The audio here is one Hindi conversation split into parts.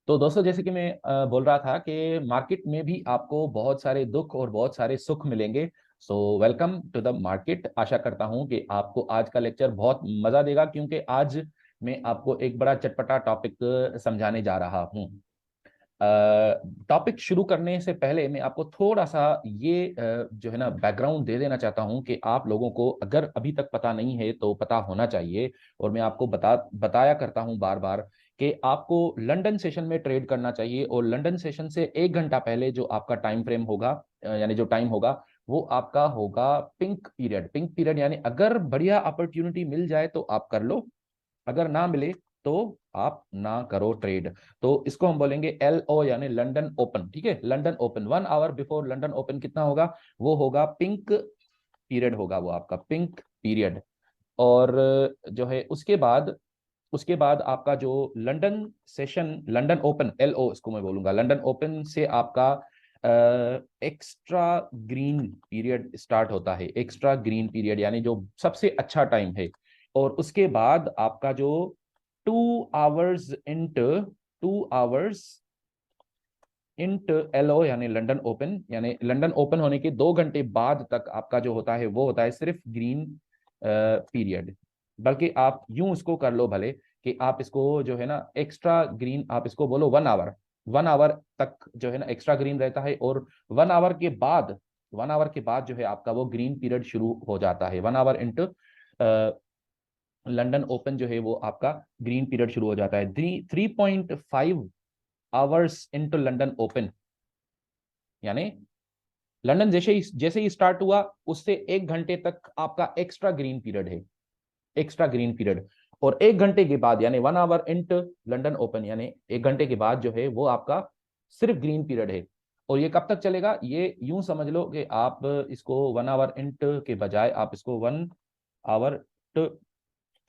तो दोस्तों, जैसे कि मैं बोल रहा था कि मार्केट में भी आपको बहुत सारे दुख और बहुत सारे सुख मिलेंगे। So welcome to the market. आशा करता हूं कि आपको आज का लेक्चर बहुत मजा देगा, क्योंकि आज मैं आपको एक बड़ा चटपटा टॉपिक समझाने जा रहा हूं। टॉपिक शुरू करने से पहले मैं आपको थोड़ा सा ये जो है ना बैकग्राउंड दे देना चाहता हूं कि आप लोगों को अगर अभी तक पता नहीं है तो पता होना चाहिए। और मैं आपको बताया करता हूं बार बार कि आपको लंदन सेशन में ट्रेड करना चाहिए, और लंदन सेशन से 1 घंटा पहले जो आपका टाइम फ्रेम होगा, यानी जो टाइम होगा, वो आपका होगा पिंक पीरियड। पिंक पीरियड यानी अगर बढ़िया अपॉर्चुनिटी मिल जाए तो आप कर लो, अगर ना मिले तो आप ना करो ट्रेड। तो इसको हम बोलेंगे LO यानी लंदन ओपन। ठीक है, London open 1 hour before London open कितना होगा, वो होगा पिंक पीरियड, होगा वो आपका पिंक पीरियड। और जो है उसके बाद आपका जो London session, London open LO इसको मैं बोलूंगा, लंदन ओपन से आपका एक्स्ट्रा ग्रीन पीरियड स्टार्ट होता है। एक्स्ट्रा ग्रीन पीरियड यानी जो सबसे अच्छा टाइम है। और उसके बाद आपका जो 2 आवर्स इंट LO यानी लंदन ओपन, यानी लंदन ओपन होने के 2 घंटे बाद तक आपका जो होता है वो होता है सिर्फ ग्रीन पीरियड। बल्कि आप यूं इसको कर लो भले कि आप इसको जो है ना एक्स्ट्रा ग्रीन, आप इसको बोलो 1 आवर। 1 आवर तक जो है ना एक्स्ट्रा ग्रीन रहता है, और 1 आवर के बाद जो है आपका वो ग्रीन पीरियड शुरू हो जाता है। 1 आवर इंटू लंदन ओपन जो है वो आपका ग्रीन पीरियड शुरू हो जाता है। 3.5 आवर्स इंटू लंदन ओपन, यानी लंदन जैसे ही स्टार्ट हुआ उससे 1 घंटे तक आपका एक्स्ट्रा ग्रीन पीरियड है। Extra green period. और 1 घंटे के बाद यानी 1 आवर इंटू लंदन ओपन, यानी 1 घंटे के बाद जो है वो आपका सिर्फ ग्रीन पीरियड है। और ये कब तक चलेगा, ये यूं समझ लो कि आप इसको 1 आवर इंटू के बजाय आप इसको 1 आवर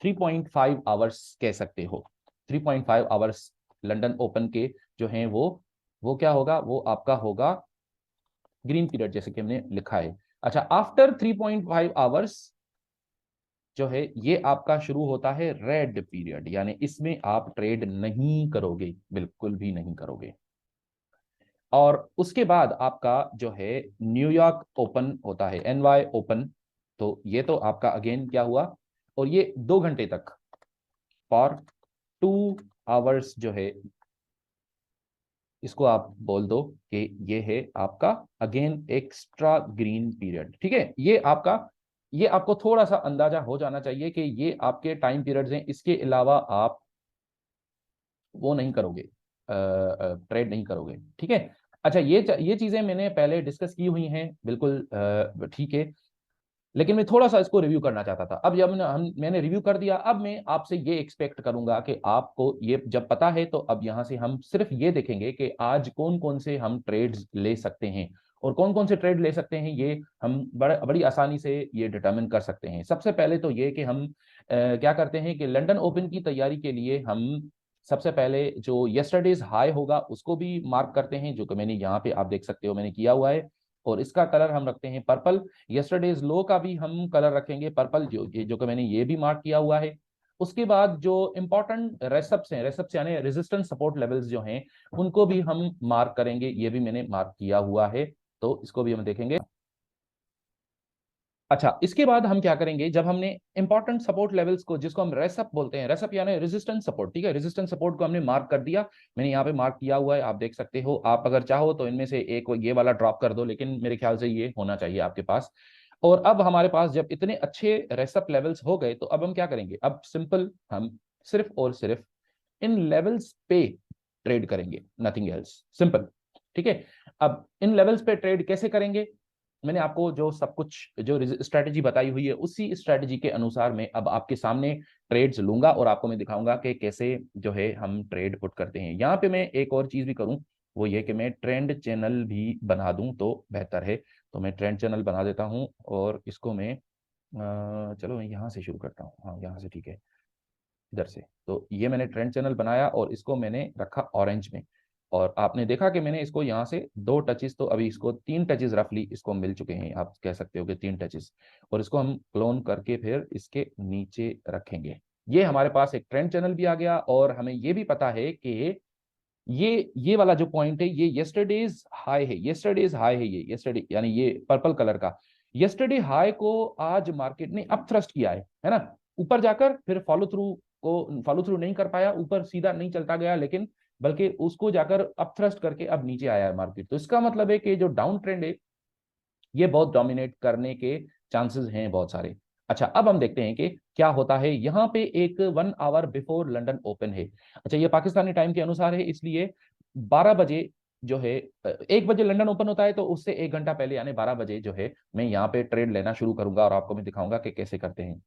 3.5 आवर्स कह सकते हो। 3.5 आवर्स लंदन ओपन के जो हैं वो क्या होगा, वो आपका होगा ग्रीन पीरियड, जैसे कि हमने लिखा है। अच्छा, आफ्टर 3.5 आवर्स जो है ये आपका शुरू होता है रेड पीरियड, यानी इसमें आप ट्रेड नहीं करोगे, बिल्कुल भी नहीं करोगे। और उसके बाद आपका जो है न्यूयॉर्क ओपन होता है, NY ओपन। तो ये तो आपका अगेन क्या हुआ, और ये 2 घंटे तक, फॉर 2 आवर्स जो है इसको आप बोल दो कि ये है आपका अगेन एक्स्ट्रा ग्रीन पीरियड। ठीक है, ये आपको थोड़ा सा अंदाजा हो जाना चाहिए कि ये आपके टाइम पीरियड्स हैं। इसके अलावा आप वो नहीं करोगे, ट्रेड नहीं करोगे। ठीक है। अच्छा, ये चीजें मैंने पहले डिस्कस की हुई हैं, बिल्कुल ठीक है। लेकिन मैं थोड़ा सा इसको रिव्यू करना चाहता था। अब जब मैंने रिव्यू कर दिया, अब मैं आपसे ये एक्सपेक्ट करूंगा कि आपको ये जब पता है तो अब यहां से हम सिर्फ ये देखेंगे कि आज कौन कौन से हम ट्रेड्स ले सकते हैं, और कौन कौन से ट्रेड ले सकते हैं ये हम बड़ी आसानी से ये डिटरमिन कर सकते हैं। सबसे पहले तो ये कि हम क्या करते हैं कि लंदन ओपन की तैयारी के लिए हम सबसे पहले जो यस्टरडेज हाई होगा उसको भी मार्क करते हैं, जो कि मैंने यहाँ पे आप देख सकते हो मैंने किया हुआ है। और इसका कलर हम रखते हैं पर्पल। यस्टरडेज लो का भी हम कलर रखेंगे पर्पल, जो कि मैंने ये भी मार्क किया हुआ है। उसके बाद जो इंपॉर्टेंट रेसप्स हैं, रेसप्स यानी रेजिस्टेंस सपोर्ट लेवल्स जो हैं, उनको भी हम मार्क करेंगे, ये भी मैंने मार्क किया हुआ है। तो इसको भी हम देखेंगे। अच्छा, इसके बाद हम क्या करेंगे, जब हमने इंपॉर्टेंट सपोर्ट लेवल्स को, जिसको हम रेसअप बोलते हैं, रेसअप यानी रेजिस्टेंस सपोर्ट, ठीक है, रेजिस्टेंस सपोर्ट को हमने मार्क कर दिया। मैंने यहाँ पे मार्क किया हुआ है, आप देख सकते हो। आप अगर चाहो तो इनमें से एक ये वाला ड्रॉप कर दो, लेकिन मेरे ख्याल से ये होना चाहिए आपके पास। और अब हमारे पास जब इतने अच्छे रेसअप लेवल्स हो गए, तो अब हम क्या करेंगे, अब सिंपल हम सिर्फ और सिर्फ इन लेवल्स पे ट्रेड करेंगे, नथिंग एल्स, सिंपल। ठीक है। अब इन लेवल्स पे ट्रेड कैसे करेंगे, मैंने आपको जो सब कुछ जो स्ट्रेटेजी बताई हुई है उसी स्ट्रेटेजी के अनुसार मैं अब आपके सामने ट्रेड्स लूंगा, और आपको मैं दिखाऊंगा कि कैसे जो है हम ट्रेड पुट करते हैं। यहाँ पे मैं एक और चीज भी करूं, वो ये कि मैं ट्रेंड चैनल भी बना दूं तो बेहतर है। तो मैं ट्रेंड चैनल बना देता हूं, और इसको मैं चलो मैं यहाँ से शुरू करता हूँ, हाँ यहाँ से ठीक है, इधर से। तो ये मैंने ट्रेंड चैनल बनाया और इसको मैंने रखा ऑरेंज में। और आपने देखा कि मैंने इसको यहाँ से 2 टचेस, तो अभी इसको 3 टचेस रफली इसको मिल चुके हैं, आप कह सकते हो कि 3 टचेस। और इसको हम क्लोन करके फिर इसके नीचे रखेंगे। ये हमारे पास एक ट्रेंड चैनल भी आ गया, और हमें ये भी पता है कि ये वाला जो पॉइंट है ये येस्टरडेज हाई है, येस्टरडेज हाई है, ये येस्टरडे यानी ये पर्पल कलर का येस्टरडे हाई को आज मार्केट ने अप थ्रस्ट किया है ना, ऊपर जाकर फिर फॉलो थ्रू नहीं कर पाया, ऊपर सीधा नहीं चलता गया, लेकिन बल्कि उसको जाकर अप थ्रस्ट करके अब नीचे आया है मार्केट। तो इसका मतलब है कि जो डाउन ट्रेंड है ये बहुत डोमिनेट करने के चांसेस हैं बहुत सारे। अच्छा, अब हम देखते हैं कि क्या होता है। यहाँ पे एक 1 आवर बिफोर लंदन ओपन है। अच्छा, ये पाकिस्तानी टाइम के अनुसार है, इसलिए 12 बजे जो है 1 बजे लंदन ओपन होता है, तो उससे 1 घंटा पहले यानी 12 बजे जो है मैं यहाँ पे ट्रेड लेना शुरू करूंगा और आपको मैं दिखाऊंगा कि कैसे करते हैं।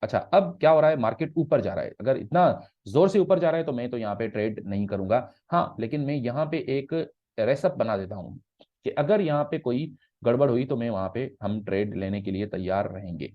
अच्छा, अब क्या हो रहा है, मार्केट ऊपर जा रहा है, अगर इतना जोर से ऊपर जा रहा है तो मैं तो यहाँ पे ट्रेड नहीं करूंगा। हाँ, लेकिन मैं यहाँ पे एक रेसअप बना देता हूँ कि अगर यहाँ पे कोई गड़बड़ हुई तो मैं वहां पे हम ट्रेड लेने के लिए तैयार रहेंगे।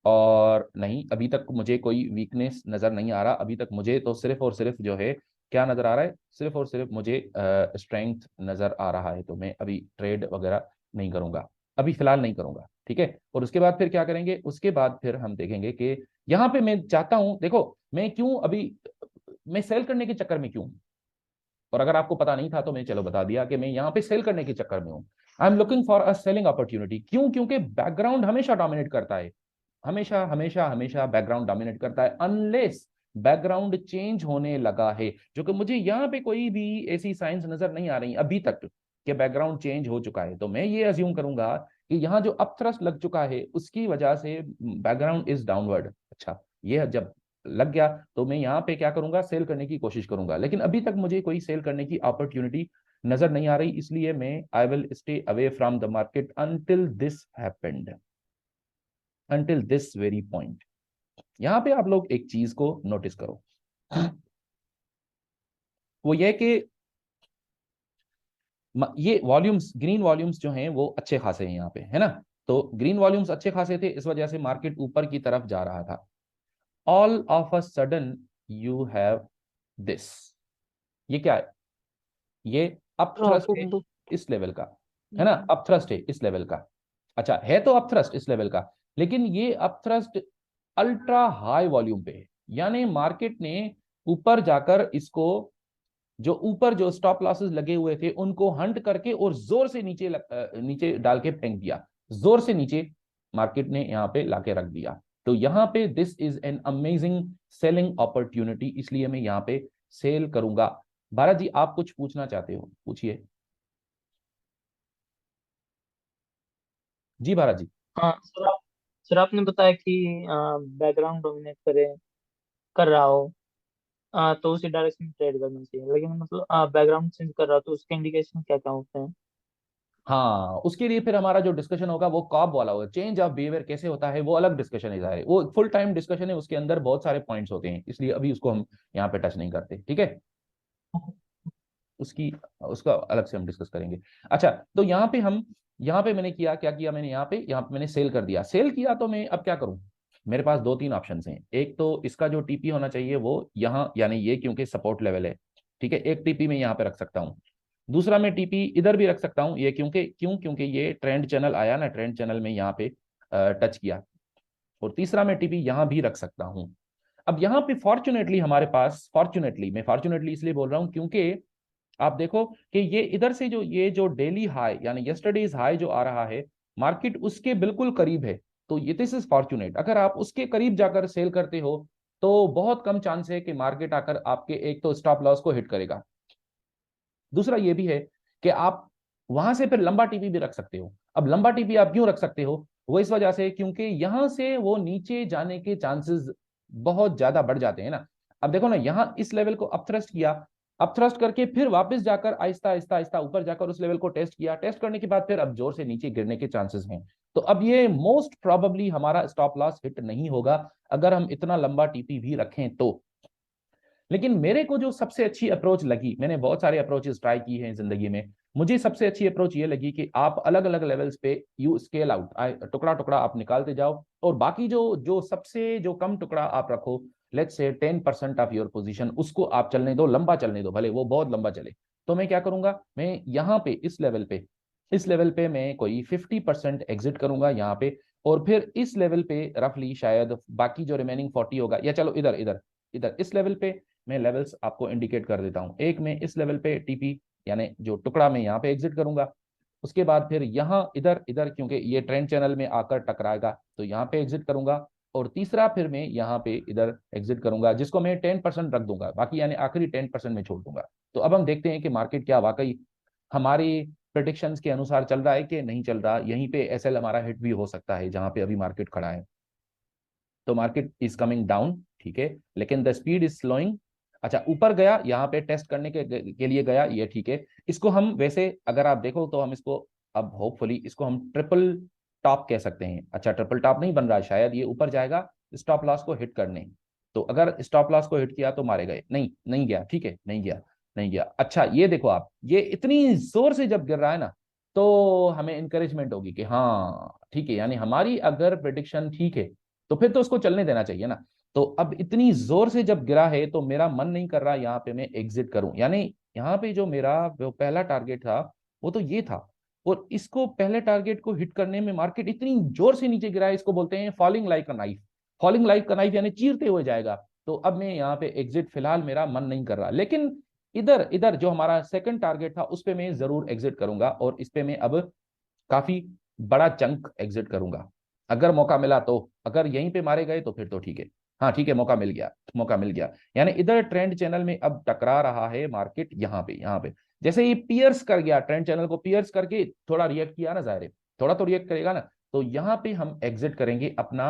और नहीं, अभी तक मुझे कोई वीकनेस नजर नहीं आ रहा, अभी तक मुझे तो सिर्फ और सिर्फ जो है क्या नजर आ रहा है, सिर्फ और सिर्फ मुझे स्ट्रेंथ नजर आ रहा है। तो मैं अभी ट्रेड वगैरह नहीं करूंगा, अभी फिलहाल नहीं करूंगा, ठीक है। और उसके बाद फिर क्या करेंगे, उसके बाद फिर हम देखेंगे कि यहाँ पे मैं चाहता हूं, देखो मैं क्यों अभी मैं सेल करने के चक्कर में क्यों हूं? और अगर आपको पता नहीं था तो मैं चलो बता दिया कि मैं यहाँ पे सेल करने के चक्कर में हूँ। I am looking for a selling opportunity. क्यों? क्योंकि बैकग्राउंड हमेशा डोमिनेट करता है, हमेशा हमेशा हमेशा बैकग्राउंड डोमिनेट करता है, अनलेस बैकग्राउंड चेंज होने लगा है, जो कि मुझे यहाँ पे कोई भी ऐसी साइंस नजर नहीं आ रही अभी तक कि बैकग्राउंड चेंज हो चुका है। तो मैं ये अज्यूम करूंगा कि यहाँ जो अपथ्रस्ट लग चुका है उसकी वजह से बैकग्राउंड इज डाउनवर्ड। अच्छा, ये जब लग गया तो मैं यहाँ पे क्या करूंगा, सेल करने की कोशिश करूंगा, लेकिन अभी तक मुझे कोई सेल करने की अपॉर्चुनिटी नजर नहीं आ रही, इसलिए मैं I will stay away from the market until this happened, until this very point. यहां पे आप लोग एक चीज को नोटिस करो, वो ये कि ये वॉल्यूम्स, ग्रीन वॉल्यूम्स जो हैं वो अच्छे खासे हैं यहाँ पे, है ना। तो ग्रीन वॉल्यूम्स अच्छे खासे थे, इस वजह से मार्केट ऊपर की तरफ जा रहा था। All of a sudden you have this, ये क्या है, ये अप थ्रस्ट है प्रॉफिट बुक। इस लेवल का, है ना, अप थ्रस्ट है इस लेवल का। अच्छा, है तो अप थ्रस्ट इस लेवल का, लेकिन ये up thrust ultra high volume पे है, यानी मार्केट ने ऊपर जाकर इसको, जो ऊपर जो स्टॉप लॉसेस लगे हुए थे उनको हंट करके और जोर से नीचे डाल के फेंक दिया, जोर से नीचे मार्केट ने यहाँ पे लाके रख दिया। तो यहाँ पे this is an amazing selling opportunity, इसलिए मैं यहाँ पे सेल करूंगा। भारत जी, आप कुछ पूछना चाहते हो, पूछिए। जी भारत जी। हाँ सर आपने बताया कि बैकग्राउंड डोमिनेट कर रहा हो, तो उसी डायरेक्शन में ट्रेड करना चाहिए, लेकिन मतलब बैकग्राउंड चेंज कर रहा हो तो उसके इंडिकेशन क्या क्या होते हैं? हाँ, उसके लिए फिर हमारा जो डिस्कशन होगा वो कॉब वाला होगा, चेंज ऑफ बिहेवियर कैसे होता है वो अलग डिस्कशन है, वो फुल टाइम डिस्कशन है, उसके अंदर बहुत सारे पॉइंट्स होते हैं, इसलिए अभी उसको हम यहाँ पे टच नहीं करते, ठीक है। उसकी उसका अलग से हम डिस्कस करेंगे। अच्छा, तो यहाँ पे मैंने क्या किया, मैंने यहाँ पे मैंने सेल कर दिया, सेल किया तो मैं अब क्या करूं, मेरे पास दो तीन ऑप्शन हैं। एक तो इसका जो टीपी होना चाहिए वो यहाँ, यानी ये क्योंकि सपोर्ट लेवल है, ठीक है, एक टीपी मैं यहाँ पे रख सकता हूँ। दूसरा मैं टीपी इधर भी रख सकता हूँ, ये क्योंकि ये ट्रेंड चैनल आया ना, ट्रेंड चैनल में यहाँ पे टच किया। और तीसरा मैं टीपी यहाँ भी रख सकता हूँ। अब यहाँ पे फॉर्चुनेटली हमारे पास, फॉर्चुनेटली मैं फॉर्चुनेटली इसलिए बोल रहा हूँ क्योंकि आप देखो कि ये इधर से ये जो डेली हाई यानी यस्टरडेज हाई जो आ रहा है, मार्केट उसके बिल्कुल करीब है। तो ये दिस इज फॉर्चुनेट, अगर आप उसके करीब जाकर सेल करते हो तो बहुत कम चांस है कि मार्केट आकर आपके एक तो स्टॉप लॉस को हिट करेगा। दूसरा ये भी है कि आप वहां से फिर लंबा टीपी भी रख सकते हो। अब लंबा टीपी आप क्यों रख सकते हो, वो इस वजह से क्योंकि यहां से वो नीचे जाने के चांसेस बहुत ज्यादा बढ़ जाते हैं ना। अब देखो ना, यहाँ इस लेवल को अपथ्रस्ट किया, अपथ्रस्ट करके फिर वापस जाकर आहिस्ता आहिस्ता आहिस्ता ऊपर जाकर उस लेवल को टेस्ट किया, टेस्ट करने के बाद फिर अब जोर से नीचे गिरने के चांसेस हैं। तो अब ये मोस्ट प्रोबेबली हमारा स्टॉप लॉस हिट नहीं होगा अगर हम इतना लंबा टीपी भी रखें तो। लेकिन मेरे को जो सबसे अच्छी अप्रोच लगी, मैंने बहुत सारे अप्रोचेस ट्राई की हैं जिंदगी में, मुझे सबसे अच्छी अप्रोच ये लगी कि आप अलग अलग लेवल्स पे यू स्केल आउट, टुकड़ा टुकड़ा आप निकालते जाओ, और बाकी जो जो सबसे जो कम टुकड़ा आप रखो, let's say 10% of your position, उसको आप चलने दो, लंबा चलने दो, भले वो बहुत लंबा चले। तो मैं क्या करूंगा, मैं यहाँ पे इस लेवल पे मैं कोई 50% एग्जिट करूंगा यहाँ पे, और फिर इस लेवल पे रफली शायद बाकी जो रिमेनिंग 40 होगा, या चलो इधर इधर इधर इस लेवल पे मैं लेवल्स आपको इंडिकेट कर देता हूं। एक में इस लेवल पे टीपी यानी जो टुकड़ा में यहाँ पे एग्जिट करूंगा, उसके बाद फिर यहाँ इधर इधर क्योंकि ये ट्रेंड चैनल में आकर टकराएगा तो यहाँ पे एग्जिट करूंगा, और तीसरा फिर मैं यहाँ पे इधर एग्जिट करूंगा जिसको मैं 10% रख दूंगा, बाकी यानी आखिरी 10% में छोड़ दूंगा। तो अब हम देखते हैं कि मार्केट क्या वाकई हमारी प्रेडिक्शंस के अनुसार चल रहा है कि नहीं चल रहा। यहीं पे एसएल हमारा हिट भी हो सकता है जहां पे अभी मार्केट खड़ा है। तो मार्केट इज कमिंग डाउन, ठीक है, लेकिन द स्पीड इज स्लोइंग। अच्छा, ऊपर गया, यहाँ पे टेस्ट करने के लिए गया, ये ठीक है। इसको हम वैसे अगर आप देखो तो हम इसको अब होपफुली इसको हम ट्रिपल टॉप कह सकते हैं। अच्छा, ट्रिपल टॉप नहीं बन रहा है, शायद ये ऊपर जाएगा स्टॉप लॉस को हिट करने। तो अगर स्टॉप लॉस को हिट किया तो मारे गए, नहीं नहीं गया, ठीक है, नहीं गया, नहीं गया। अच्छा, ये देखो आप, ये इतनी जोर से जब गिर रहा है ना, तो हमें इंकरेजमेंट होगी कि हाँ ठीक है, यानी हमारी अगर प्रिडिक्शन ठीक है तो फिर तो उसको चलने देना चाहिए ना। तो अब इतनी जोर से जब गिरा है तो मेरा मन नहीं कर रहा यहाँ पे मैं एग्जिट करूं, यानी यहाँ पे जो मेरा जो पहला टारगेट था वो तो ये था, और इसको पहले टारगेट को हिट करने में मार्केट इतनी जोर से नीचे गिरा है, इसको बोलते हैं falling like a knife. Falling like a knife यानी चीरते हुए जाएगा। तो अब मैं यहाँ पे एग्जिट फिलहाल मेरा मन नहीं कर रहा, लेकिन इधर इधर जो हमारा सेकंड टारगेट था उस पे मैं जरूर एग्जिट करूंगा, और इस पे मैं अब काफी बड़ा चंक एग्जिट करूंगा अगर मौका मिला तो। अगर यहीं पे मारे गए तो फिर तो ठीक है। हाँ ठीक है, मौका मिल गया, मौका मिल गया। यानी इधर ट्रेंड चैनल में अब टकरा रहा है मार्केट, यहाँ पे जैसे ये पियर्स कर गया, ट्रेंड चैनल को पियर्स करके थोड़ा रिएक्ट किया ना, जाहिर है थोड़ा तो रिएक्ट करेगा ना। तो यहाँ पे हम एग्जिट करेंगे अपना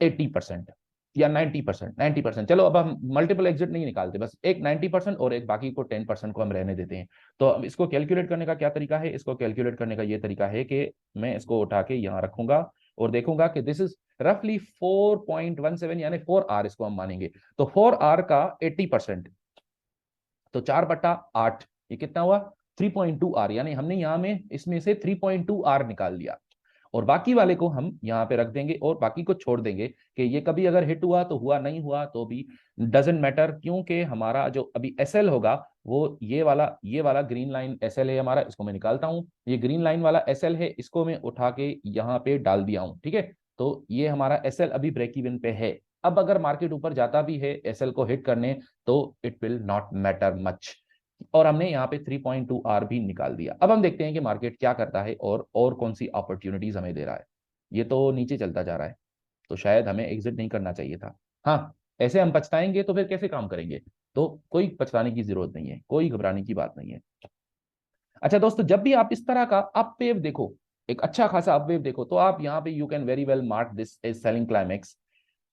80% या 90%, 90%। चलो अब हम मल्टीपल एग्जिट नहीं निकालते, बस एक 90% और एक बाकी को 10% को हम रहने देते हैं। तो अब इसको कैलकुलेट करने का क्या तरीका है? इसको कैलकुलेट करने का ये तरीका है कि मैं इसको उठा के यहाँ रखूंगा और देखूंगा कि दिस इज रफली 4.17 यानी 4 आर इसको हम मानेंगे। तो 4 आर का 80%, तो 4/8, ये कितना हुआ? 3.2 आर, यानी हमने यहाँ में इसमें से 3.2 आर निकाल लिया, और बाकी वाले को हम यहाँ पे रख देंगे और बाकी को छोड़ देंगे कि ये कभी अगर हिट हुआ तो हुआ, नहीं हुआ तो भी डजेंट मैटर, क्योंकि हमारा जो अभी एसएल होगा वो ये वाला ग्रीन लाइन एसएल है हमारा। इसको मैं निकालता हूं, ये ग्रीन लाइन वाला एसएल है, इसको मैं उठा के यहाँ पे डाल दिया हूं, ठीक है। तो ये हमारा एसएल अभी ब्रेक इवन पे है। अब अगर मार्केट ऊपर जाता भी है एसएल को हिट करने तो it will not matter much, और हमने यहाँ पे 3.2 आर भी निकाल दिया। अब हम देखते हैं कि मार्केट क्या करता है और कौन सी अपॉर्चुनिटीज हमें दे रहा है। ये तो नीचे चलता जा रहा है, तो शायद हमें एग्जिट नहीं करना चाहिए था। हाँ, ऐसे हम पछताएंगे तो फिर कैसे काम करेंगे? तो कोई पछताने की जरूरत नहीं है, कोई घबराने की बात नहीं है। अच्छा दोस्तों, जब भी आप इस तरह का अप वेव देखो, एक अच्छा खासा अप वेव देखो, तो आप यहाँ पे you can very well mark this as selling climax,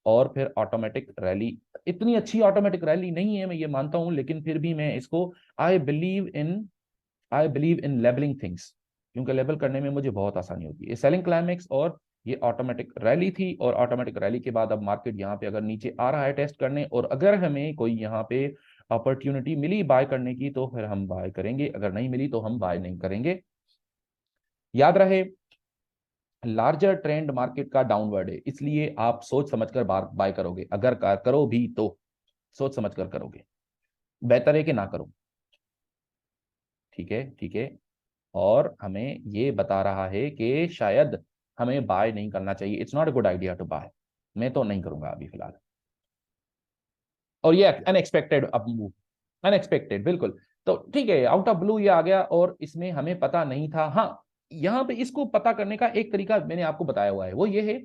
और फिर ऑटोमेटिक रैली। इतनी अच्छी ऑटोमेटिक रैली नहीं है, मैं ये मानता हूं, लेकिन फिर भी मैं इसको I believe in I believe in labelling things, क्योंकि लेबल करने में मुझे बहुत आसानी होती है। ये सेलिंग क्लाइमेक्स और ये ऑटोमेटिक रैली थी, और ऑटोमेटिक रैली के बाद अब मार्केट यहाँ पे अगर नीचे आ रहा है टेस्ट करने, और अगर हमें कोई यहाँ पे अपॉर्चुनिटी मिली बाय करने की तो फिर हम बाय करेंगे, अगर नहीं मिली तो हम बाय नहीं करेंगे। याद रहे, लार्जर ट्रेंड मार्केट का डाउनवर्ड है, इसलिए आप सोच समझकर बाय करोगे, अगर करो भी तो सोच समझकर करोगे, बेहतर है कि ना करो, ठीक है, ठीक है। और हमें ये बता रहा है कि शायद हमें बाय नहीं करना चाहिए, it's not a good idea to buy. मैं तो नहीं करूंगा अभी फिलहाल। और ये अनएक्सपेक्टेड अब मूव, अनएक्सपेक्टेड बिल्कुल। तो ठीक है, आउट ऑफ ब्लू ये आ गया और इसमें हमें पता नहीं था। हाँ, यहाँ पे इसको पता करने का एक तरीका मैंने आपको बताया हुआ है, वो ये है,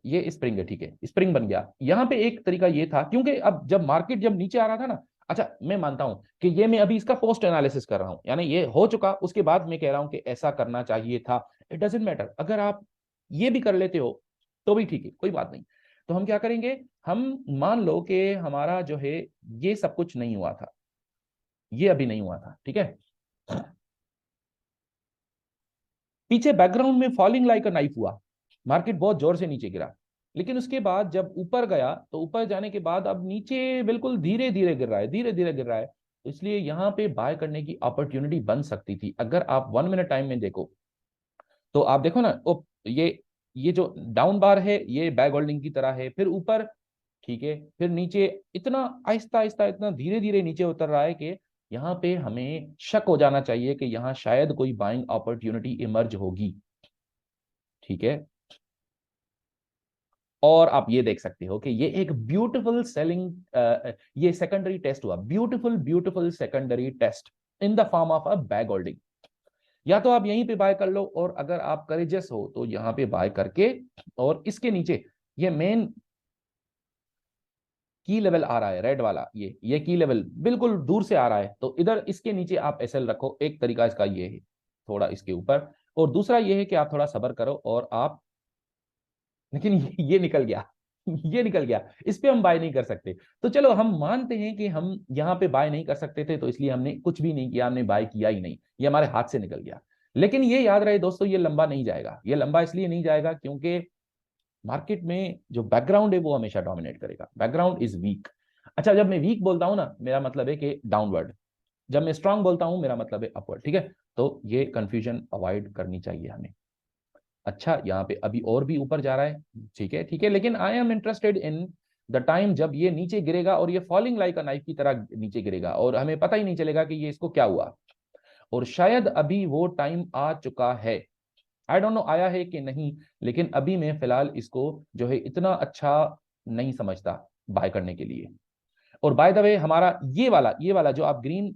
ये स्प्रिंग है, ठीक है, स्प्रिंग बन गया। यहाँ पे एक तरीका ये था, क्योंकि अब जब मार्केट जब नीचे आ रहा था ना, अच्छा मैं मानता हूं कि ये मैं अभी इसका पोस्ट एनालिसिस कर रहा हूं, यानी ये हो चुका, उसके बाद मैं कह रहा हूं कि ऐसा करना चाहिए था। इट डजेंट मैटर, अगर आप ये भी कर लेते हो तो भी ठीक है, कोई बात नहीं। तो हम क्या करेंगे, हम मान लो कि हमारा जो है ये सब कुछ नहीं हुआ था, ये अभी नहीं हुआ था, ठीक है। पीछे बैकग्राउंड में फॉलिंग लाइक अ नाइफ हुआ, मार्केट बहुत जोर से नीचे गिरा, लेकिन उसके बाद जब ऊपर गया तो ऊपर जाने के बाद अब नीचे बिल्कुल धीरे धीरे गिर रहा है, धीरे धीरे गिर रहा है। तो इसलिए यहाँ पे बाय करने की अपॉर्चुनिटी बन सकती थी। अगर आप 1 मिनट टाइम में देखो तो आप देखो ना, ओ ये जो डाउन बार है ये बैक होल्डिंग की तरह है, फिर ऊपर, ठीक है, फिर नीचे, इतना आहिस्ता आहिस्ता इतना धीरे धीरे नीचे उतर रहा है कि यहाँ पे हमें शक हो जाना चाहिए कि यहाँ शायद कोई बाइंग अपॉर्चुनिटी इमर्ज होगी, ठीक है। और आप ये देख सकते हो कि ये एक ब्यूटीफुल सेलिंग, ये सेकेंडरी टेस्ट हुआ, beautiful beautiful secondary test in the form of a bag holding. या तो आप यहीं पे बाय कर लो, और अगर आप करेजियस हो तो यहां पे बाय करके, और इसके नीचे ये मेन की लेवल आ रहा है रेड वाला, ये की लेवल बिल्कुल दूर से आ रहा है, तो इधर इसके नीचे आप एसएल रखो। एक तरीका इसका ये है, थोड़ा इसके ऊपर। और दूसरा ये है कि आप थोड़ा सब्र करो और आप, लेकिन ये निकल गया ये निकल गया, इस पे हम बाय नहीं कर सकते। तो चलो हम मानते हैं कि हम यहाँ पे बाय नहीं कर सकते थे, तो इसलिए हमने कुछ भी नहीं किया, हमने बाय किया ही नहीं, ये हमारे हाथ से निकल गया। लेकिन ये याद रहे दोस्तों, ये लंबा नहीं जाएगा। ये लंबा इसलिए नहीं जाएगा क्योंकि मार्केट में जो बैकग्राउंड है वो हमेशा डोमिनेट करेगा। Background is weak. अच्छा, जब मैं वीक बोलता हूं ना, मेरा मतलब है कि डाउनवर्ड। जब मैं स्ट्रांग बोलता हूं, मेरा मतलब है अपवर्ड। ठीक है, तो ये कंफ्यूजन अवॉइड करनी चाहिए हमें। अच्छा, यहाँ पे अभी और भी ऊपर जा रहा है, ठीक है ठीक है, लेकिन I am interested in the time जब ये नीचे गिरेगा, और ये फॉलिंग लाइक अ नाइफ की तरह नीचे गिरेगा, और हमें पता ही नहीं चलेगा कि ये इसको क्या हुआ। और शायद अभी वो टाइम आ चुका है। आई डोंट नो आया है कि नहीं, लेकिन अभी मैं फिलहाल इसको जो है इतना अच्छा नहीं समझता बाय करने के लिए। और बाय द वे, हमारा ये वाला जो आप ग्रीन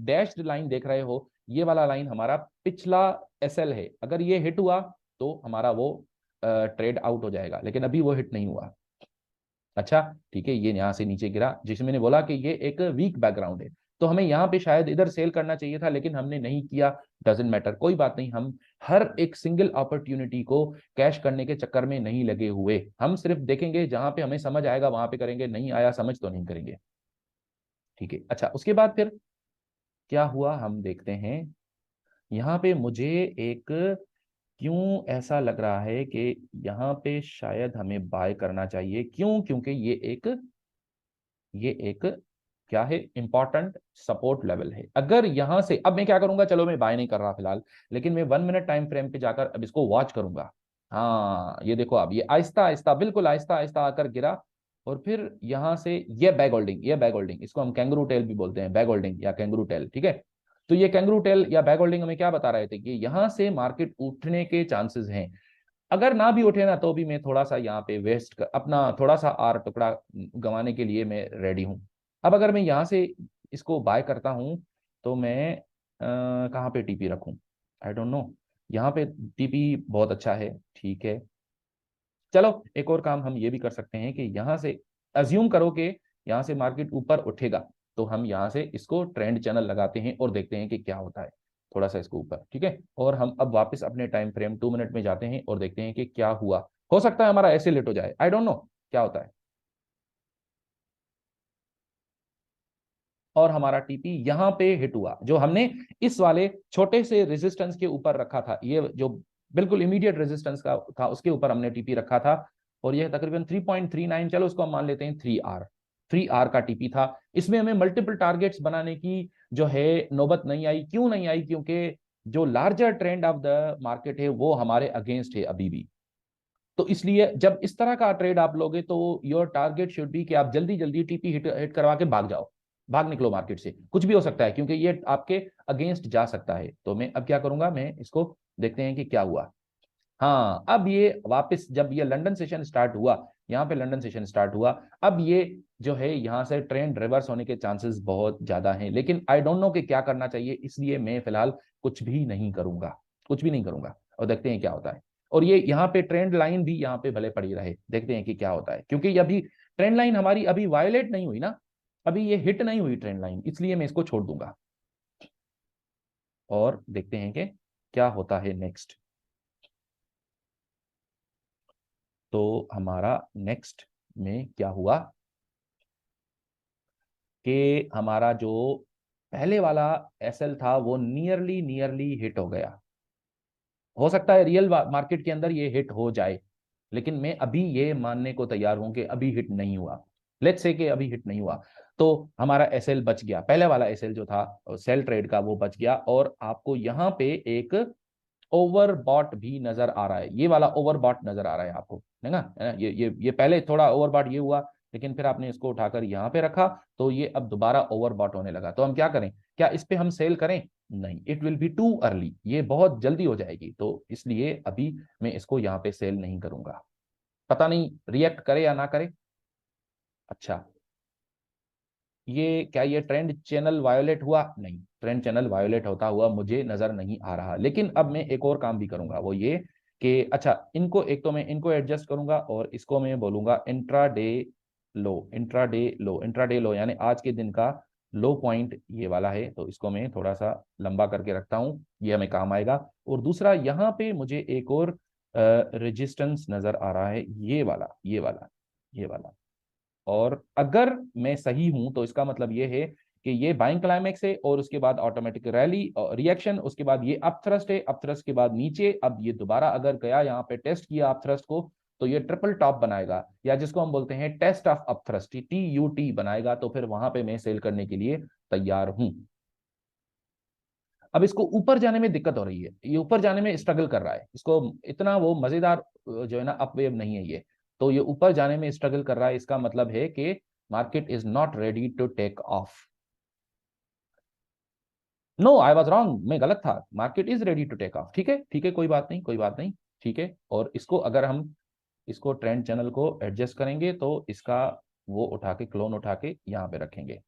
डैश्ड लाइन देख रहे हो, ये वाला लाइन हमारा पिछला एसएल है। अगर ये हिट हुआ तो हमारा वो ट्रेड आउट हो जाएगा, लेकिन अभी वो हिट नहीं हुआ। अच्छा ठीक है, ये यहां से नीचे गिरा, जिसमें मैंने बोला कि ये एक वीक बैकग्राउंड है, तो हमें यहाँ पे शायद इधर सेल करना चाहिए था, लेकिन हमने नहीं किया। डजेंट मैटर, कोई बात नहीं। हम हर एक सिंगल अपॉर्चुनिटी को कैश करने के चक्कर में नहीं लगे हुए। हम सिर्फ देखेंगे, जहां पे हमें समझ आएगा वहां पे करेंगे, नहीं आया समझ तो नहीं करेंगे। ठीक है, अच्छा उसके बाद फिर क्या हुआ हम देखते हैं। यहाँ पे मुझे एक, क्यों ऐसा लग रहा है कि यहाँ पे शायद हमें बाय करना चाहिए। क्यों? क्योंकि ये एक क्या है, इंपॉर्टेंट सपोर्ट लेवल है। अगर यहां से, अब मैं क्या करूंगा, चलो मैं बाय नहीं कर रहा फिलहाल, लेकिन मैं 1 मिनट टाइम फ्रेम पे जाकर अब इसको वॉच करूंगा। हाँ ये देखो, अब ये आहिस्ता आहिस्ता, बिल्कुल आहिस्ता आहिस्ता आकर गिरा, और फिर यहां से ये बैग होल्डिंग, इसको हम कैंगरू टेल भी बोलते हैं, बैग होल्डिंग या कैंगरू टेल। ठीक है, तो ये कैंगरू टेल या बैग होल्डिंग हमें क्या बता रहे थे कि यहां से मार्केट उठने के चांसेस हैं। अगर ना भी उठे ना, तो भी मैं थोड़ा सा यहाँ पे अपना थोड़ा सा आर टुकड़ा गंवाने के लिए मैं रेडी हूँ। अब अगर मैं यहाँ से इसको बाय करता हूँ, तो मैं कहाँ पे टीपी रखूँ, आई डोंट नो। यहाँ पे टीपी बहुत अच्छा है, ठीक है। चलो एक और काम हम ये भी कर सकते हैं कि यहाँ से अज्यूम करो कि यहाँ से मार्केट ऊपर उठेगा, तो हम यहाँ से इसको ट्रेंड चैनल लगाते हैं और देखते हैं कि क्या होता है। थोड़ा सा इसको ऊपर, ठीक है, और हम अब वापस अपने टाइम फ्रेम 2 मिनट में जाते हैं और देखते हैं कि क्या हुआ। हो सकता है हमारा ऐसे लेट हो जाए, आई डोंट नो क्या होता है। और हमारा टीपी यहाँ पे हिट हुआ, जो हमने इस वाले छोटे से रेजिस्टेंस के ऊपर रखा था, ये जो बिल्कुल इमीडिएट रेजिस्टेंस का था, उसके ऊपर हमने टीपी रखा था। और यह तकरीबन 3.39, चलो उसको हम मान लेते हैं 3 आर, 3 आर का टीपी था। इसमें हमें मल्टीपल टारगेट्स बनाने की जो है नौबत नहीं आई। क्यों नहीं आई? क्योंकि जो larger trend of the market है वो हमारे अगेंस्ट है अभी भी। तो इसलिए जब इस तरह का ट्रेड आप लोगे, तो योर टारगेट शुड बी कि आप जल्दी जल्दी टीपी हिट हिट करवा के भाग जाओ, भाग निकलो मार्केट से। कुछ भी हो सकता है, क्योंकि ये आपके अगेंस्ट जा सकता है। तो मैं अब क्या करूंगा, मैं इसको देखते हैं कि क्या हुआ। हाँ, अब ये वापस जब ये लंदन सेशन स्टार्ट हुआ, यहाँ पे लंदन सेशन स्टार्ट हुआ, अब ये जो है यहाँ से ट्रेंड रिवर्स होने के चांसेस बहुत ज्यादा हैं। लेकिन आई डोंट नो कि क्या करना चाहिए, इसलिए मैं फिलहाल कुछ भी नहीं करूंगा, कुछ भी नहीं करूंगा, और देखते हैं क्या होता है। और ये यहाँ पे ट्रेंड लाइन भी यहाँ पे भले पड़ी रहे, देखते हैं कि क्या होता है, क्योंकि अभी ट्रेंड लाइन हमारी अभी वायलेट नहीं हुई ना, अभी ये हिट नहीं हुई ट्रेंड लाइन, इसलिए मैं इसको छोड़ दूंगा और देखते हैं कि क्या होता है नेक्स्ट। तो हमारा नेक्स्ट में क्या हुआ कि हमारा जो पहले वाला एसएल था वो नियरली नियरली हिट हो गया। हो सकता है रियल मार्केट के अंदर ये हिट हो जाए, लेकिन मैं अभी ये मानने को तैयार हूं कि अभी हिट नहीं हुआ। लेट्स से कि अभी हिट नहीं हुआ, तो हमारा एसएल बच गया, पहले वाला एसएल जो था सेल ट्रेड का वो बच गया। और आपको यहाँ पे एक ओवरबॉट भी नजर आ रहा है, ये वाला ओवरबॉट नजर आ रहा है आपको, है ना? ये पहले थोड़ा ओवरबॉट ये हुआ, लेकिन फिर आपने इसको उठाकर यहाँ पे रखा, तो ये अब दोबारा ओवरबॉट होने लगा। तो हम क्या करें? क्या इस पे हम सेल करें? नहीं, it will be too early, ये बहुत जल्दी हो जाएगी, तो इसलिए अभी मैं इसको यहाँ पे सेल नहीं करूंगा। पता नहीं रिएक्ट करे या ना करे। अच्छा, ये क्या ये ट्रेंड चैनल वायोलेट हुआ? नहीं, ट्रेंड चैनल वायोलेट होता हुआ मुझे नजर नहीं आ रहा। लेकिन अब मैं एक और काम भी करूंगा, वो ये कि अच्छा, इनको एक तो मैं इनको एडजस्ट करूंगा और इसको मैं बोलूंगा इंट्राडे लो, इंट्राडे लो, इंट्राडे लो, यानी आज के दिन का लो पॉइंट ये वाला है, तो इसको मैं थोड़ा सा लंबा करके रखता हूं, ये हमें काम आएगा। और दूसरा, यहाँ पे मुझे एक और रेजिस्टेंस नजर आ रहा है, ये वाला, ये वाला, ये वाला। और अगर मैं सही हूं तो इसका मतलब ये है कि ये बाइंग क्लाइमेक्स है और उसके बाद ऑटोमेटिक रैली रिएक्शन, उसके बाद ये अप थ्रस्ट है, अप थ्रस्ट के बाद नीचे, अब ये दोबारा अगर गया यहाँ पे टेस्ट किया अप थ्रस्ट को, तो ये ट्रिपल टॉप बनाएगा, या जिसको हम बोलते हैं test of up thrust, TUT बनाएगा, तो फिर वहां पे मैं सेल करने के लिए तैयार हूं। अब इसको ऊपर जाने में दिक्कत हो रही है, ये ऊपर जाने में स्ट्रगल कर रहा है, इसको इतना वो मजेदार जो है ना अपवेव नहीं है ये, तो ये ऊपर जाने में स्ट्रगल कर रहा है। इसका मतलब है कि market is not ready to take off. No, I was wrong, मैं गलत था, market is ready to take off. ठीक है, ठीक है, कोई बात नहीं, कोई बात नहीं। ठीक है, और इसको अगर हम इसको ट्रेंड चैनल को एडजस्ट करेंगे तो इसका वो उठा के क्लोन उठा के यहाँ पे रखेंगे।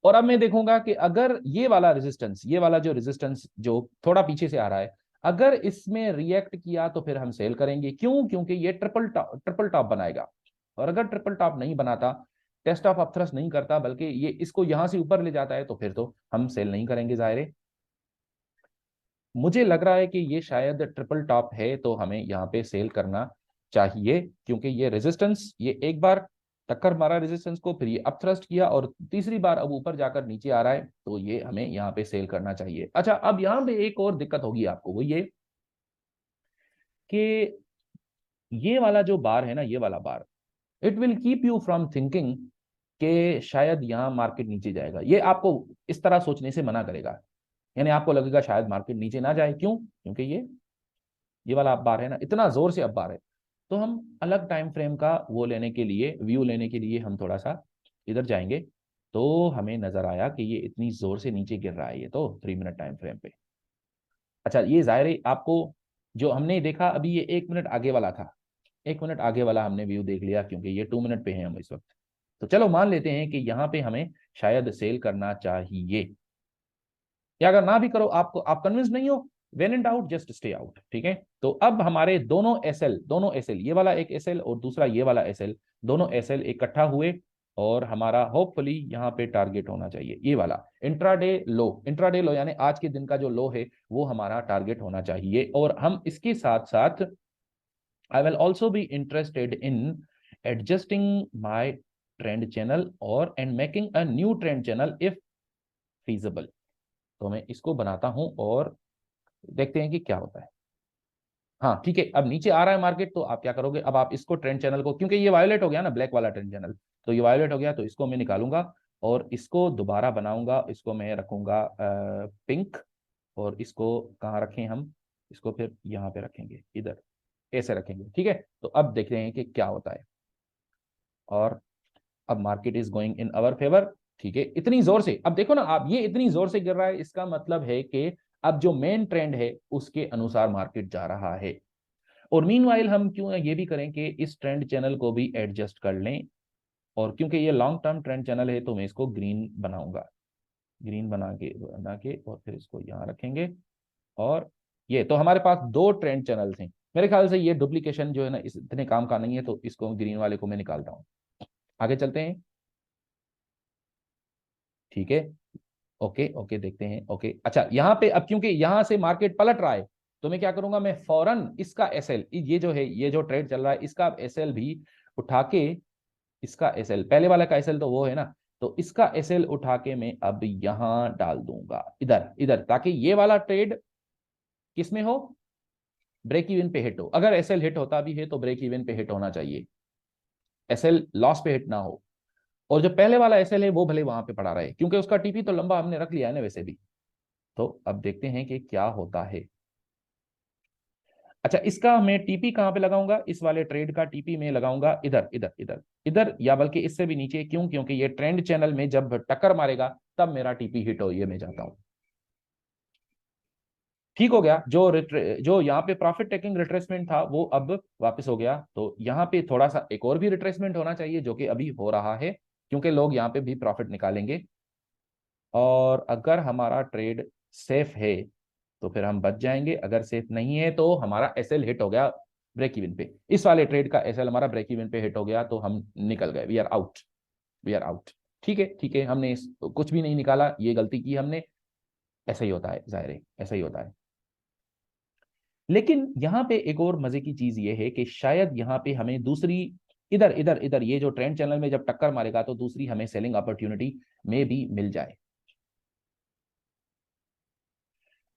और अब मैं देखूंगा कि अगर ये वाला रेजिस्टेंस, ये वाला जो रेजिस्टेंस जो थोड़ा पीछे से आ रहा है, अगर इसमें रिएक्ट किया तो फिर हम सेल करेंगे। क्यों? क्योंकि ये ट्रिपल टॉप बनाएगा, और अगर ट्रिपल टॉप नहीं बनाता, टेस्ट ऑफ अपथ्रस्ट नहीं करता, बल्कि ये इसको यहां से ऊपर ले जाता है, तो फिर तो हम सेल नहीं करेंगे, जाहिर है। मुझे लग रहा है कि ये शायद ट्रिपल टॉप है, तो हमें यहाँ पे सेल करना चाहिए, क्योंकि ये रेजिस्टेंस, ये एक बार टक्कर मारा रेजिस्टेंस को, फिर ये अप थ्रस्ट किया, और तीसरी बार अब ऊपर जाकर नीचे आ रहा है, तो ये हमें यहाँ पे सेल करना चाहिए। अच्छा, अब यहाँ पे एक और दिक्कत होगी आपको, वो ये कि ये वाला जो बार है ना, ये वाला bar, it will keep you from thinking कि शायद यहाँ मार्केट नीचे जाएगा। ये आपको इस तरह सोचने से मना करेगा, यानी आपको लगेगा शायद मार्केट नीचे ना जाए। क्यों? क्योंकि ये वाला अप बार है ना, इतना जोर से अप बार है। तो हम अलग टाइम फ्रेम का वो लेने के लिए, व्यू लेने के लिए हम थोड़ा सा इधर जाएंगे, तो हमें नजर आया कि ये इतनी जोर से नीचे गिर रहा है, ये तो 3 मिनट टाइम फ्रेम पे। अच्छा, ये जाहिर है आपको जो हमने देखा अभी, ये 1 मिनट आगे वाला था, 1 मिनट आगे वाला हमने व्यू देख लिया, क्योंकि ये 2 मिनट पे है हम इस वक्त। तो चलो मान लेते हैं कि यहाँ पे हमें शायद सेल करना चाहिए, या अगर ना भी करो, आपको आप कन्विंस नहीं हो, when in doubt just stay out. ठीक है, तो अब हमारे दोनों एसएल, ये वाला एक एसएल और दूसरा ये वाला एसएल, दोनों एसएल इकट्ठा हुए, और हमारा होपफुली यहाँ पे टारगेट होना चाहिए ये वाला इंट्राडे लो, यानी आज के दिन का जो लो है वो हमारा टारगेट होना चाहिए। और हम इसके साथ साथ I will also be interested in adjusting my trend channel और and making a new trend channel if feasible. तो मैं इसको बनाता हूं और देखते हैं कि क्या होता है। हाँ ठीक है, अब नीचे आ रहा है मार्केट, तो आप क्या करोगे, अब आप इसको ट्रेंड चैनल को, क्योंकि ये वायोलेट हो गया ना, ब्लैक वाला ट्रेंड चैनल, तो ये वायोलेट हो गया, तो इसको मैं निकालूंगा और इसको दोबारा बनाऊंगा, इसको मैं रखूंगा पिंक। और इसको कहाँ रखें हम, इसको फिर यहाँ पे रखेंगे, इधर ऐसे रखेंगे। ठीक है, तो अब देखते हैं कि क्या होता है। और अब market is going in our favour. ठीक है, इतनी जोर से, अब देखो ना आप, ये इतनी जोर से गिर रहा है, इसका मतलब है कि अब जो मेन ट्रेंड है उसके अनुसार मार्केट जा रहा है। और मीनवाइल हम क्यों ये भी करें कि इस ट्रेंड चैनल को भी एडजस्ट कर लें, और क्योंकि ये लॉन्ग टर्म ट्रेंड चैनल है, तो मैं इसको ग्रीन बनाऊंगा, ग्रीन बना के और फिर इसको यहाँ रखेंगे। और ये तो हमारे पास दो ट्रेंड चैनल्स हैं, मेरे ख्याल से ये डुप्लीकेशन जो है ना इस इतने काम का नहीं है, तो इसको ग्रीन वाले को मैं निकालता हूँ। आगे चलते हैं। ठीक है, ओके ओके, देखते हैं। ओके, अच्छा, यहाँ पे अब क्योंकि यहाँ से मार्केट पलट रहा है, तो मैं क्या करूंगा, मैं फौरन इसका एसएल, ये जो है, ये जो ट्रेड चल रहा है, इसका एसएल भी उठा के, इसका एसएल, पहले वाला का एसएल तो वो है ना, तो इसका एसएल उठा के मैं अब यहां डाल दूंगा, इधर इधर, ताकि ये वाला ट्रेड किसमें हो, ब्रेक इवन पे हिट हो। अगर एसएल हिट होता भी है तो ब्रेक इवन पे हिट होना चाहिए, एसएल लॉस पे हिट ना हो। और जो पहले वाला एसएल है वो भले वहां पे पड़ा रहे, क्योंकि उसका टीपी तो लंबा हमने रख लिया है ना वैसे भी। तो अब देखते हैं कि क्या होता है। अच्छा, इसका मैं टीपी कहां पे लगाऊंगा, इस वाले ट्रेड का टीपी में लगाऊंगा इधर इधर इधर इधर, या बल्कि इससे भी नीचे। क्यों? क्योंकि ये ट्रेंड चैनल में जब टक्कर मारेगा तब मेरा टीपी हिट हो, ये मैं चाहता हूं। ठीक हो गया। जो यहाँ पे प्रॉफिट टेकिंग रिट्रेसमेंट था वो अब वापस हो गया। तो यहाँ पे थोड़ा सा एक और भी रिट्रेसमेंट होना चाहिए, जो कि अभी हो रहा है, क्योंकि लोग यहाँ पे भी प्रॉफिट निकालेंगे। और अगर हमारा ट्रेड सेफ है तो फिर हम बच जाएंगे, अगर सेफ नहीं है तो हमारा एसएल हिट हो गया ब्रेक इवन पे, इस वाले ट्रेड का एसएल हमारा ब्रेक इवन पे हिट हो गया, तो हम निकल गए, we are out, we are out. ठीक है, ठीक है, हमने कुछ भी नहीं निकाला, ये गलती की हमने, ऐसा ही होता है, जाहिर है ऐसा ही होता है। लेकिन यहाँ पे एक और मजे की चीज ये है कि शायद यहाँ पे हमें दूसरी, इधर इधर इधर ये जो ट्रेंड चैनल में जब टक्कर मारेगा तो दूसरी हमें सेलिंग अपॉर्चुनिटी में भी मिल जाए।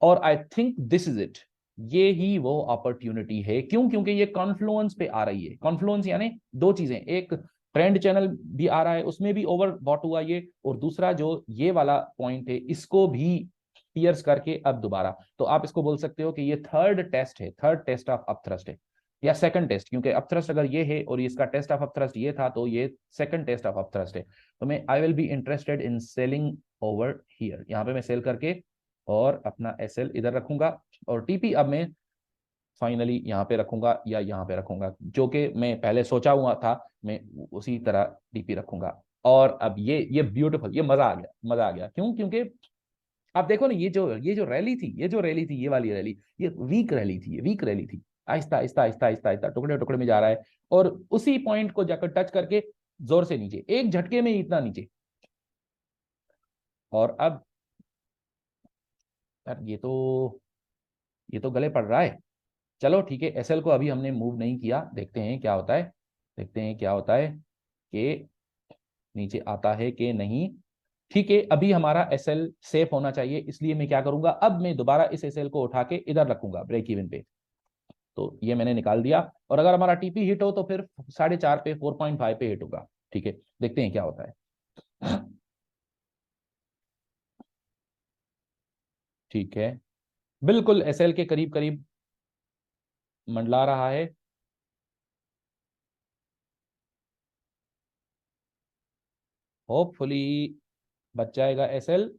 और I think this is it, ये ही वो अपॉर्चुनिटी है। क्यों? क्योंकि ये कॉन्फ्लुएंस पे आ रही है। कॉन्फ्लुएंस यानी दो चीजें, एक ट्रेंड चैनल भी आ रहा है, उसमें भी ओवर बॉट हुआ ये, और दूसरा जो ये वाला पॉइंट है इसको भी पियर्स करके अब दोबारा, तो आप इसको बोल सकते हो कि ये थर्ड टेस्ट है, थर्ड टेस्ट ऑफ अपथ्रस्ट है, या सेकंड टेस्ट, क्योंकि अपथ्रस्ट अगर ये है और इसका टेस्ट ऑफ अपथ्रस्ट ये था, तो ये सेकंड टेस्ट ऑफ अपथ्रस्ट है। तो मैं I will be interested in selling over here, यहाँ पे मैं सेल करके और अपना एसएल इधर रखूंगा, और टीपी अब मैं फाइनली यहाँ पे रखूंगा या यहाँ पे रखूंगा, जो कि मैं पहले सोचा हुआ था, मैं उसी तरह टीपी रखूंगा। और अब ये ब्यूटीफुल, ये मजा आ गया, मजा आ गया। क्यों? क्योंकि आप देखो ना, ये जो रैली थी, ये वाली रैली, ये वीक रैली थी, ये वीक रैली थी, आहिस्ता आहिस्ता आहिस्ता आहिस्ता आहिस्ता टुकड़े टुकड़े में जा रहा है, और उसी पॉइंट को जाकर टच करके जोर से नीचे, एक झटके में इतना नीचे। और अब यार ये तो गले पड़ रहा है। चलो ठीक है, एसएल को अभी हमने मूव नहीं किया, देखते हैं क्या होता है, देखते हैं क्या होता है कि नीचे आता है कि नहीं। ठीक है, अभी हमारा एसएल सेफ होना चाहिए, इसलिए मैं क्या करूंगा, अब मैं दोबारा इस एसएल को उठा के इधर रखूंगा ब्रेक इवन पे। तो ये मैंने निकाल दिया, और अगर हमारा टीपी हिट हो तो फिर 4.5 पे, 4.5 पे हिट होगा। ठीक है, देखते हैं क्या होता है। ठीक है, बिल्कुल एसएल के करीब करीब मंडला रहा है। होपफुली बच जाएगा एसएल।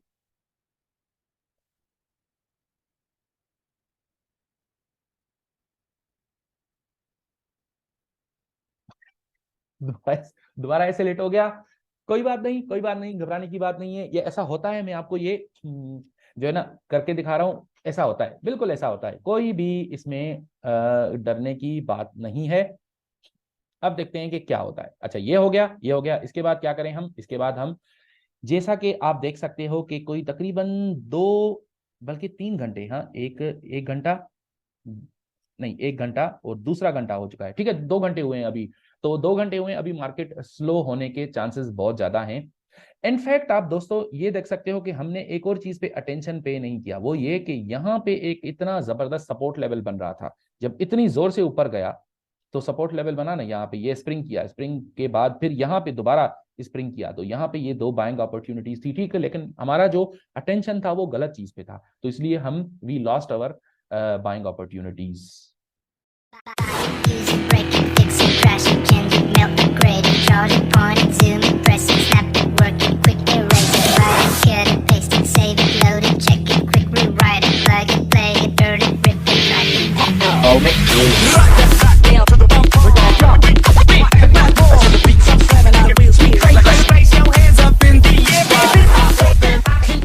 दोबारा ऐसे लेट हो गया, कोई बात नहीं, कोई बात नहीं, घबराने की बात नहीं है, ये ऐसा होता है। मैं आपको ये जो है ना करके दिखा रहा हूँ, ऐसा होता है, बिल्कुल ऐसा होता है, कोई भी इसमें डरने की बात नहीं है। अब देखते हैं कि क्या होता है। अच्छा, ये हो गया, ये हो गया, इसके बाद क्या करें हम, इसके बाद हम, जैसा कि आप देख सकते हो कि कोई तकरीबन 2 बल्कि 3 घंटे, हाँ, एक घंटा नहीं, 1 घंटा और दूसरा घंटा हो चुका है। ठीक है, 2 घंटे हुए हैं अभी, तो 2 घंटे हुए हैं अभी, मार्केट स्लो होने के चांसेस बहुत ज्यादा हैं। इनफैक्ट आप दोस्तों ये देख सकते हो कि हमने एक और चीज पे अटेंशन पे नहीं किया, वो ये कि यहाँ पे एक इतना जबरदस्त सपोर्ट लेवल बन रहा था, जब इतनी जोर से ऊपर गया तो सपोर्ट लेवल बना ना, यहाँ पे ये स्प्रिंग किया, स्प्रिंग के बाद फिर यहाँ पे दोबारा स्प्रिंग किया, तो यहाँ पे ये 2 बाइंग अपॉर्चुनिटीज थी। ठीक है, लेकिन हमारा जो अटेंशन था वो गलत चीज पे था, तो इसलिए हम we lost our buying opportunities. Using, breaking, fixing, crashing, changing, melting, grading, charging, pointing, zooming, pressing, snapping, working, quick erasing, writing, cutting, pasting, saving, loading, checking, quick rewriting, plugging, playing, burning, ripping, writing.